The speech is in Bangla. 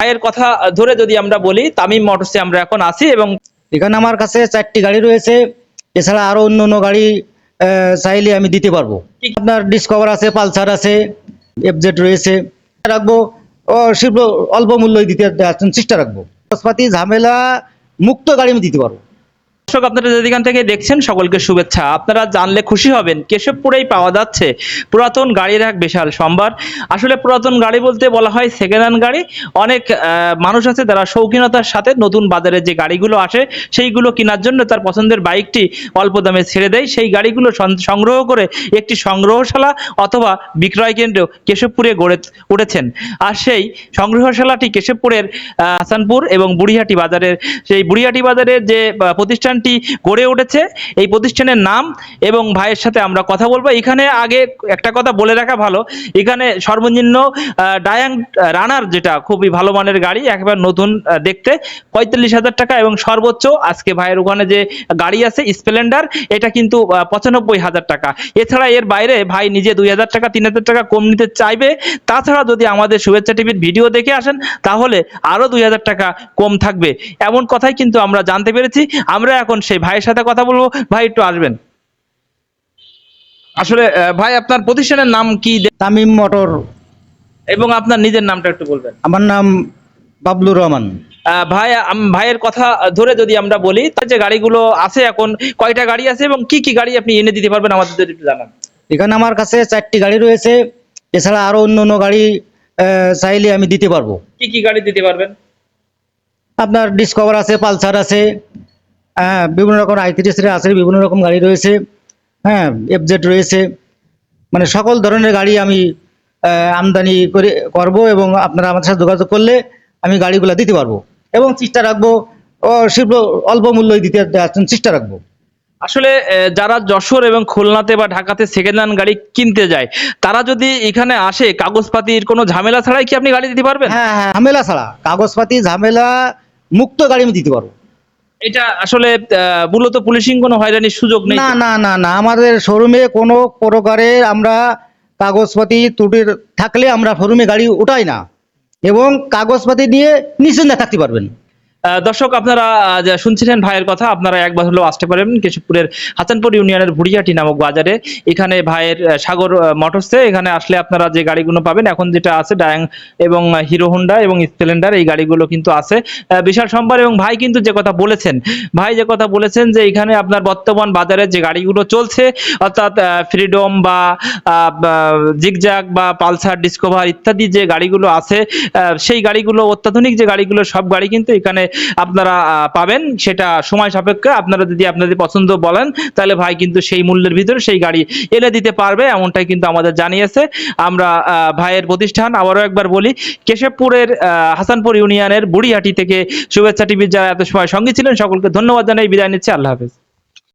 ভাইয়ের কথা ধরে যদি আমরা বলি, তামিম মোটরসে আমরা এখন আছি এবং এখানে আমার কাছে 4টি গাড়ি রয়েছে। এছাড়া আরো অন্য অন্য গাড়ি চাইলে আমি দিতে পারবো। আপনার ডিসকভার আছে, পালসার আছে, এফজেড রয়েছে, রাখবো অল্প মূল্যই দিতে চেষ্টা রাখবো। কাগজপাতি ঝামেলা মুক্ত গাড়ি আমি দিতে পারবো। দর্শক, আপনারা যেখান থেকে দেখছেন সকলকে শুভেচ্ছা। আপনারা জানলে খুশি হবেন, কেশবপুরেই পাওয়া যাচ্ছে পুরাতন গাড়ির এক বিশাল সম্ভার। আসলে পুরাতন গাড়ি বলতে বলা হয় সেকেন্ড হ্যান্ড গাড়ি। অনেক মানুষ আছে যারা শৌখিনতার সাথে নতুন বাজারে যে গাড়িগুলো আসে সেইগুলো কেনার জন্য তার পছন্দের বাইকটি অল্প দামে ছেড়ে দেয়। সেই গাড়িগুলো সংগ্রহ করে একটি সংগ্রহশালা অথবা বিক্রয় কেন্দ্র কেশবপুরে গড়ে উঠেছেন। আর সেই সংগ্রহশালাটি কেশবপুরের হাসানপুর এবং বুড়িহাটি বাজারের, সেই বুড়িহাটি বাজারের যে প্রতিষ্ঠান গড়ে উঠেছে, এই প্রতিষ্ঠানের নাম এবং ভাইয়ের সাথে আমরা কথা বলবো। এখানে আগে একটা কথা বলে রাখা ভালো, এখানে সর্বনিম্ন ডায়াং রানার, যেটা খুবই ভালো মানের গাড়ি, একেবারে নতুন দেখতে, 45,000 টাকা এবং সর্বোচ্চ আজকে ভাইয়ের ওখানে যে গাড়ি আছে স্প্লেন্ডার, এটা কিন্তু 95,000 টাকা। এছাড়া এর বাইরে ভাই নিজে 2,000 টাকা 3,000 টাকা কম নিতে চাইবে। তাছাড়া যদি আমাদের শুভেচ্ছা টিভির ভিডিও দেখে আসেন তাহলে আরো 2,000 টাকা কম থাকবে, এমন কথাই কিন্তু আমরা জানতে পেরেছি। আমরা এখন সেই ভাইয়ের সাথে কথা বলবো। ভাই একটু আসবেন। আসলে ভাই আপনার প্রতিষ্ঠানের নাম কি তামিম মোটর। এবং আপনার নিজের নামটা একটু বলবেন। আমার নাম বাবলুর রহমান। ভাই, ভাইয়ের কথা ধরে যদি আমরা বলি, তার যে গাড়িগুলো আছে এখন কয়টা গাড়ি আছে এবং কি কি গাড়ি আপনি এনে দিতে পারবেন আমাদের যদি একটু জানান। এখানে আমার কাছে 4টি গাড়ি রয়েছে। এছাড়া আরো অন্য অন্য গাড়ি চাইলে আমি দিতে পারবো। কি কি গাড়ি দিতে পারবেন? আপনার ডিসকভার আছে, পালসার আছে, বিভিন্ন রকম i30 আছে, বিভিন্ন রকম গাড়ি রয়েছে, হ্যাঁ, এফজেড রয়েছে। মানে সকল ধরনের গাড়ি আমি আমদানি করব এবং আপনারা আমার সাথে যোগাযোগ করলে আমি গাড়িগুলো দিতে পারবো এবং চেষ্টা রাখবো অল্প মূল্যই দিতে চেষ্টা রাখবো। আসলে যারা যশোর এবং খুলনাতে বা ঢাকাতে সেকেন্ড হ্যান্ড গাড়ি কিনতে যায়, তারা যদি এখানে আসে কাগজপাতির কোনো ঝামেলা ছাড়াই কি আপনি গাড়ি দিতে পারবেন? হ্যাঁ হ্যাঁ, ঝামেলা ছাড়া, কাগজপাতি ঝামেলা মুক্ত গাড়ি আমি দিতে পারবো। এটা আসলে মূলত পুলিশিং কোনো হয়রানির সুযোগ নেই? না না না না, আমাদের শোরুমে কোনো প্রকারের আমরা কাগজপাতি ত্রুটি থাকলে আমরা শোরুমে গাড়ি উঠাই না এবং কাগজপাতি নিয়ে নিশ্চিন্তে থাকতে পারবেন। দর্শক, আপনারা যা শুনছিলেন ভাইয়ের কথা, আপনারা একবার হলেও আসতে পারেন কেশবপুরের হাসানপুর ইউনিয়নের বুড়িয়াটি নামক বাজারে। এখানে ভাইয়ের সাগর মোটরসে এখানে আসলে আপনারা যে গাড়িগুলো পাবেন, এখন যেটা আছে ডায়াং এবং হিরো হোন্ডা এবং স্প্লেন্ডার, এই গাড়িগুলো কিন্তু আছে বিশাল সম্ভার। এবং ভাই কিন্তু যে কথা বলেছেন যে এখানে আপনার বর্তমান বাজারে যে গাড়িগুলো চলছে, অর্থাৎ ফ্রিডম বা জিগজ্যাগ বা পালসার, ডিসকভার ইত্যাদি যে গাড়িগুলো আছে, সেই গাড়িগুলো অত্যাধুনিক যে গাড়িগুলো, সব গাড়ি কিন্তু এখানে আপনারা পাবেন। সেটা সময় সাপেক্ষে আপনারা যদি আপনাদের পছন্দ বলেন তাহলে ভাই কিন্তু সেই মূল্যের ভিতরে সেই গাড়ি এনে দিতে পারবে, এমনটাই কিন্তু আমাদের জানিয়েছে। আমরা ভাইয়ের প্রতিষ্ঠান আবারও একবার বলি, কেশবপুরের হাসানপুর ইউনিয়নের বুড়িহাটি থেকে শুভেচ্ছা টিভির যারা এত সময় সঙ্গে ছিলেন সকলকে ধন্যবাদ জানাই বিদায় নিচ্ছি। আল্লাহ হাফেজ।